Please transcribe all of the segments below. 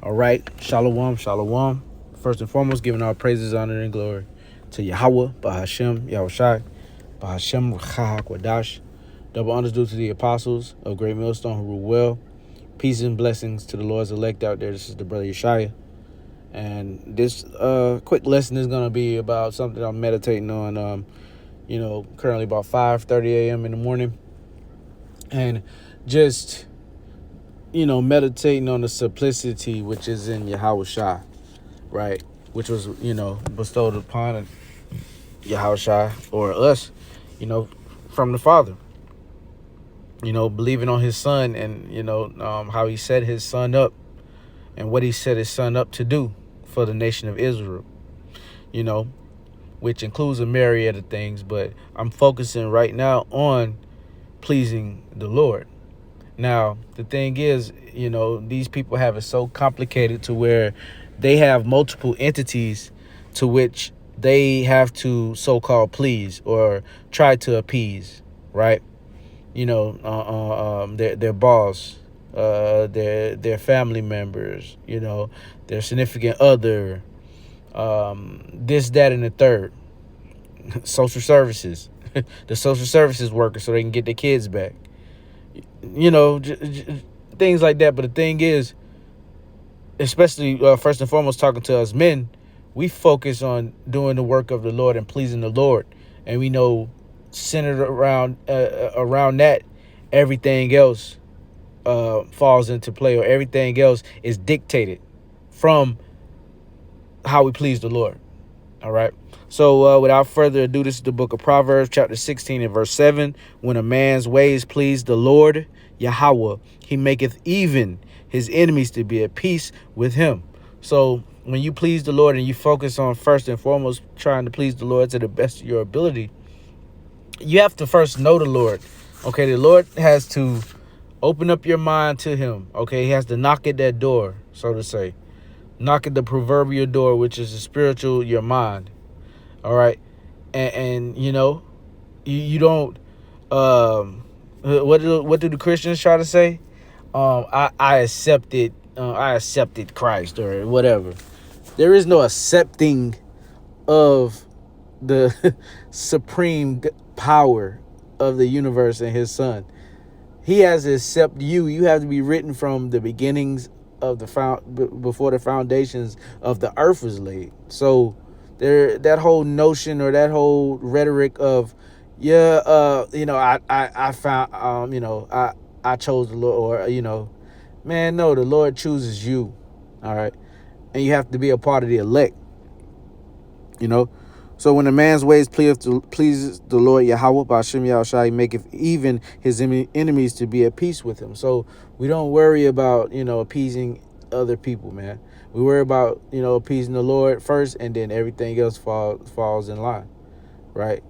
All right, shalom, shalom. First and foremost, giving all praises, honor, and glory to Yahweh, Bahashem, Yahushai, Bahashem, Ruach HaKodesh. Double honors due to the apostles of Great Millstone who rule well. Peace and blessings to the Lord's elect out there. This is the brother Yeshaya. And this quick lesson is going to be about something I'm meditating on, currently about 5:30 a.m. in the morning. And just, meditating on the simplicity which is in Yahushua, right? Which was, bestowed upon Yahushua or us, from the Father. Believing on his son and, how he set his son up and what he set his son up to do for the nation of Israel, which includes a myriad of things. But I'm focusing right now on pleasing the Lord. Now, the thing is, these people have it so complicated to where they have multiple entities to which they have to so-called please or try to appease, right? Their boss, their family members, their significant other, this, that, and the third. Social services, the social services workers, so they can get their kids back. Things like that. But the thing is, especially first and foremost, talking to us men, we focus on doing the work of the Lord and pleasing the Lord, and we know centered around that, everything else falls into play, or everything else is dictated from how we please the Lord. All right. So without further ado, this is the book of Proverbs, chapter 16 and verse 7. When a man's ways please the Lord, Yahweh, he maketh even his enemies to be at peace with him. So when you please the Lord and you focus on first and foremost trying to please the Lord to the best of your ability, you have to first know the Lord. Okay, the Lord has to open up your mind to him. Okay, he has to knock at that door, so to say. Knock at the proverbial door, which is the spiritual, your mind. All right. And you don't, what do the Christians try to say? I accepted Christ or whatever. There is no accepting of the supreme power of the universe and his son. He has to accept you. You have to be written from the beginnings of before the foundations of the earth was laid. So that whole notion or that whole rhetoric of I found I chose the Lord, or man, no, the Lord chooses you. All right. And you have to be a part of the elect. So when a man's ways pleases the Lord Yahweh, Ba'ashem Yahushai, he maketh even his enemies to be at peace with him. So we don't worry about, appeasing other people, man. We worry about, appeasing the Lord first, and then everything else falls in line, right?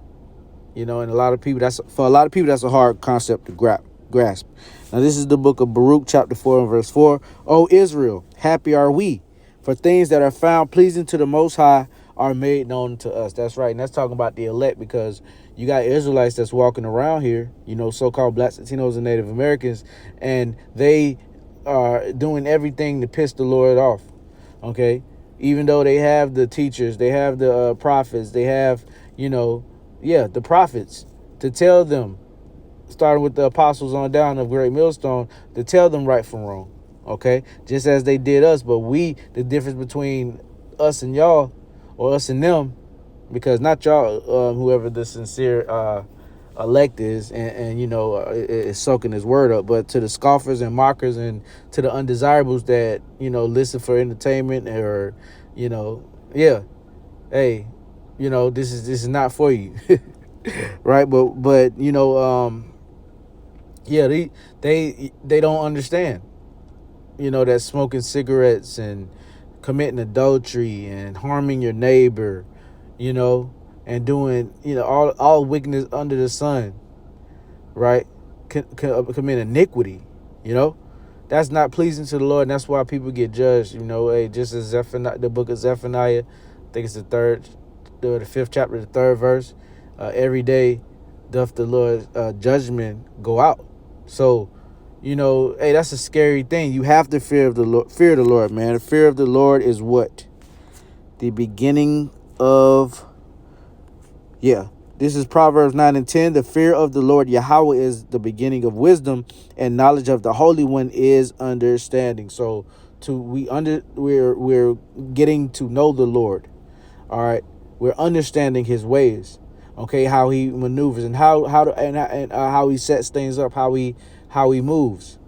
And a lot of people, that's a hard concept to grasp. Now, this is the book of Baruch, chapter 4 and verse 4. O Israel, happy are we, for things that are found pleasing to the Most High are made known to us. That's right. And that's talking about the elect, because you got Israelites that's walking around here, so-called Blacks, Latinos, and Native Americans, and they are doing everything to piss the Lord off. Okay. Even though they have the teachers, they have the prophets, they have, the prophets to tell them, starting with the apostles on down of Great Millstone, to tell them right from wrong. Okay. Just as they did us. But the difference between us and y'all, or us and them, because not y'all, whoever the sincere elect is, and is soaking his word up, but to the scoffers and mockers and to the undesirables that listen for entertainment, or hey, this is not for you. Right? But they don't understand, that smoking cigarettes and committing adultery and harming your neighbor, and doing, all wickedness under the sun, right? Commit iniquity, that's not pleasing to the Lord. And that's why people get judged, just as the book of Zephaniah, I think it's the fifth chapter, the third verse, every day doth the Lord's judgment go out. So, hey, that's a scary thing. You have to fear of the Lord. Fear the Lord, man. The fear of the Lord is what? The beginning of, yeah. This is Proverbs 9:10. The fear of the Lord Yahweh is the beginning of wisdom, and knowledge of the Holy One is understanding. So we're getting to know the Lord. All right. We're understanding his ways. Okay, how he maneuvers and how he sets things up, how he moves.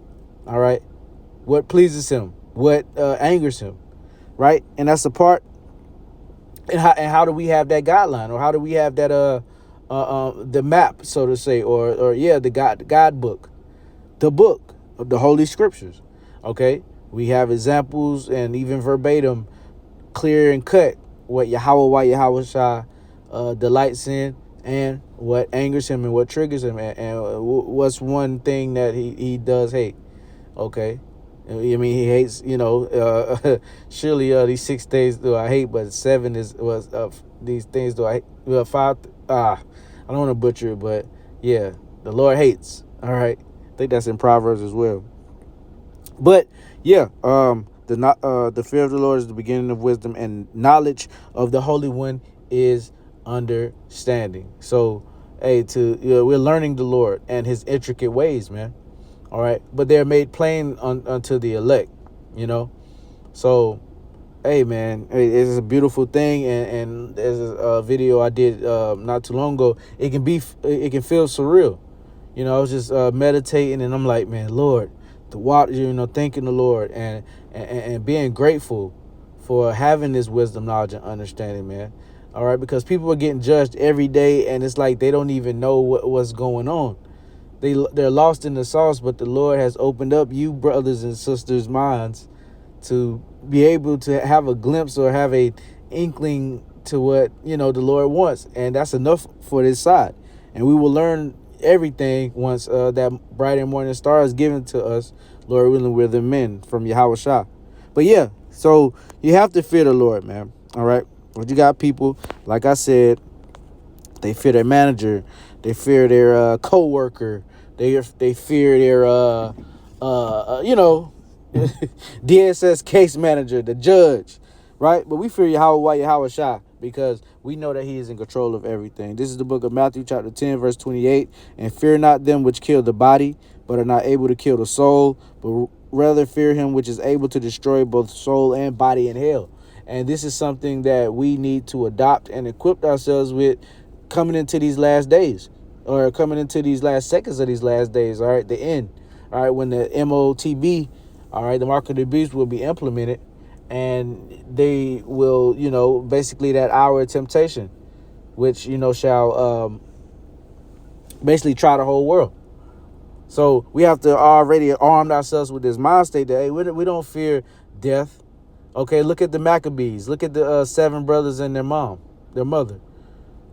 All right. What pleases him, what angers him, right? And that's the part. And how do we have that guideline, or how do we have that the map, so to say, or the God book, the book of the Holy Scriptures. Okay, we have examples and even verbatim, clear and cut, what Yahweh Shah delights in, and what angers him and what triggers him, and what's one thing that he does hate. Okay, I mean, he hates, surely these 6 days do I hate, but 7 was these things do I hate. Well, 5, I don't want to butcher it, but yeah, the Lord hates. All right, I think that's in Proverbs as well. But yeah, the fear of the Lord is the beginning of wisdom, and knowledge of the Holy One is understanding. So, hey, we're learning the Lord and his intricate ways, man. All right. But they're made plain unto the elect, So, hey, man, it's a beautiful thing. And there's a video I did not too long ago. It can feel surreal. I was just meditating, and I'm like, man, Lord, the water, thanking the Lord and being grateful for having this wisdom, knowledge, and understanding, man. All right. Because people are getting judged every day, and it's like they don't even know what's going on. They're lost in the sauce, but the Lord has opened up you brothers and sisters' minds to be able to have a glimpse or have a inkling to what, the Lord wants. And that's enough for this side. And we will learn everything once that bright and morning star is given to us, Lord willing, we're the men from Yahweh Shah. But yeah, so you have to fear the Lord, man. All right. But you got people, like I said, they fear their manager. They fear their co-worker. They fear their DSS case manager, the judge, right? But we fear Yahweh Shah because we know that he is in control of everything. This is the book of Matthew chapter 10, verse 28. And fear not them which kill the body, but are not able to kill the soul, but rather fear him which is able to destroy both soul and body in hell. And this is something that we need to adopt and equip ourselves with coming into these last days, or coming into these last seconds of these last days, all right, the end, all right, when the MOTB, all right, the mark of the beast will be implemented, and they will, basically that hour of temptation, which, shall basically try the whole world. So we have to already arm ourselves with this mind state that, hey, we don't fear death. Okay, look at the Maccabees. Look at the 7 brothers and their mother,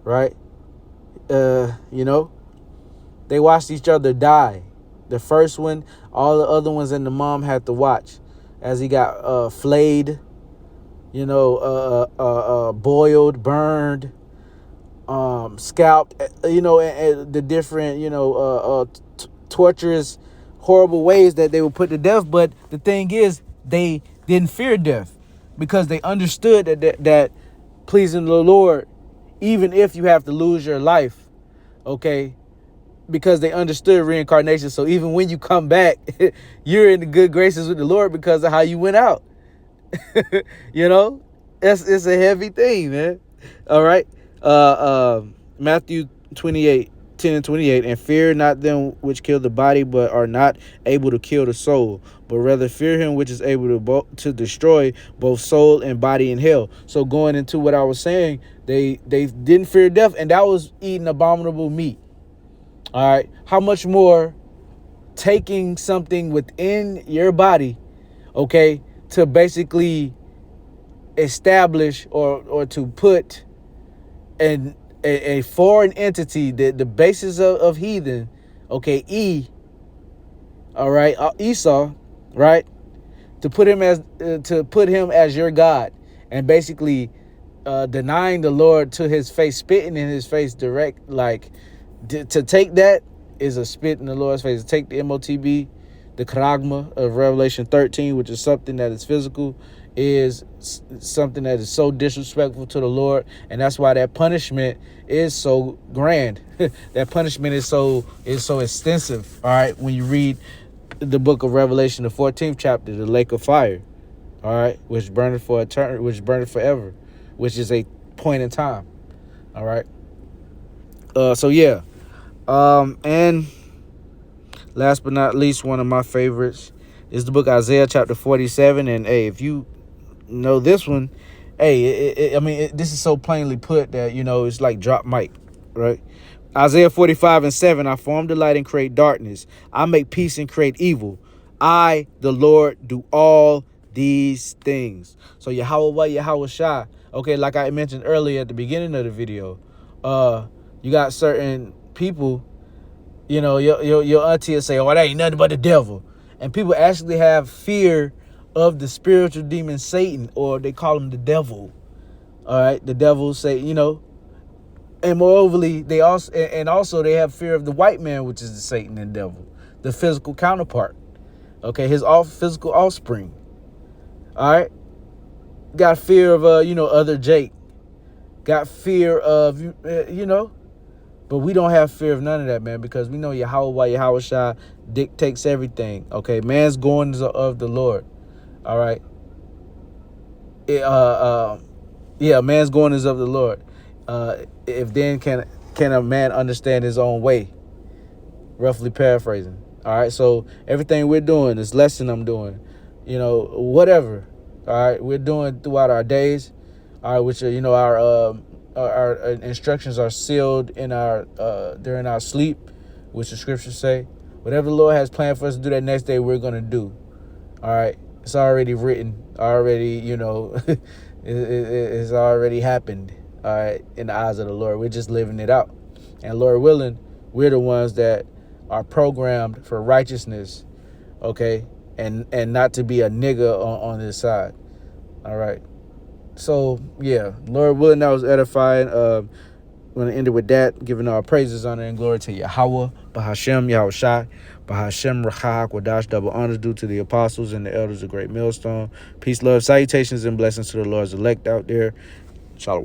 right? They watched each other die. The first one, all the other ones and the mom had to watch as he got flayed, boiled, burned, scalped, and the different, torturous, horrible ways that they were put to death. But the thing is, they didn't fear death because they understood that pleasing the Lord, even if you have to lose your life, okay, because they understood reincarnation. So even when you come back, you're in the good graces with the Lord because of how you went out. It's a heavy thing, man. All right. Matthew 28, 10 and 28, and fear not them which kill the body, but are not able to kill the soul, but rather fear him which is able to destroy both soul and body in hell. So going into what I was saying, they didn't fear death, and that was eating abominable meat. All right. How much more taking something within your body, okay, to basically establish or to put a foreign entity, the basis of heathen, okay, all right, Esau, right, to put him as your God, and basically denying the Lord to his face, spitting in his face direct, like to take that is a spit in the Lord's face. To take the MOTB, The charagma of Revelation 13, which is something that is physical, is something that is so disrespectful to the Lord, and that's why that punishment is so grand. That punishment is so extensive. All right, when you read the book of Revelation, the 14th chapter, the lake of fire, all right, which burneth for eternity, which burneth forever, which is a point in time. All right. So yeah, and last but not least, one of my favorites is the book Isaiah chapter 47. And hey, if you know this one, hey, this is so plainly put that, it's like drop mic, right? Isaiah 45:7, I form the light and create darkness. I make peace and create evil. I, the Lord, do all these things. So Yahweh Shai. Okay, like I mentioned earlier at the beginning of the video, you got certain people, your auntie will say, oh, that ain't nothing but the devil. And people actually have fear of the spiritual demon Satan, or they call him the devil. All right, the devil say, and moreover, they also they have fear of the white man, which is the Satan and devil, the physical counterpart. Okay, his physical offspring. All right, got fear of other Jake. Got fear of but we don't have fear of none of that, man, because we know Yahweh Shai dictates everything. Okay, man's going of the Lord. All right. Man's going is of the Lord. If then can a man understand his own way? Roughly paraphrasing. All right. So everything we're doing, this lesson I'm doing, whatever. All right, we're doing throughout our days. All right, which our instructions are sealed in our during our sleep, which the scriptures say. Whatever the Lord has planned for us to do that next day, we're gonna do. All right, it's already written. Already, it's already happened. All right, in the eyes of the Lord, we're just living it out. And Lord willing, we're the ones that are programmed for righteousness. Okay, and not to be a nigga on this side. All right. So, yeah, Lord willing, that was edifying. I'm going to end it with that, giving our praises, honor, and glory to Yahweh, Bahashem, Yahweh Shai, Bahashem, Rachah, Quadash, double honors due to the apostles and the elders of Great Millstone. Peace, love, salutations, and blessings to the Lord's elect out there. Shalom.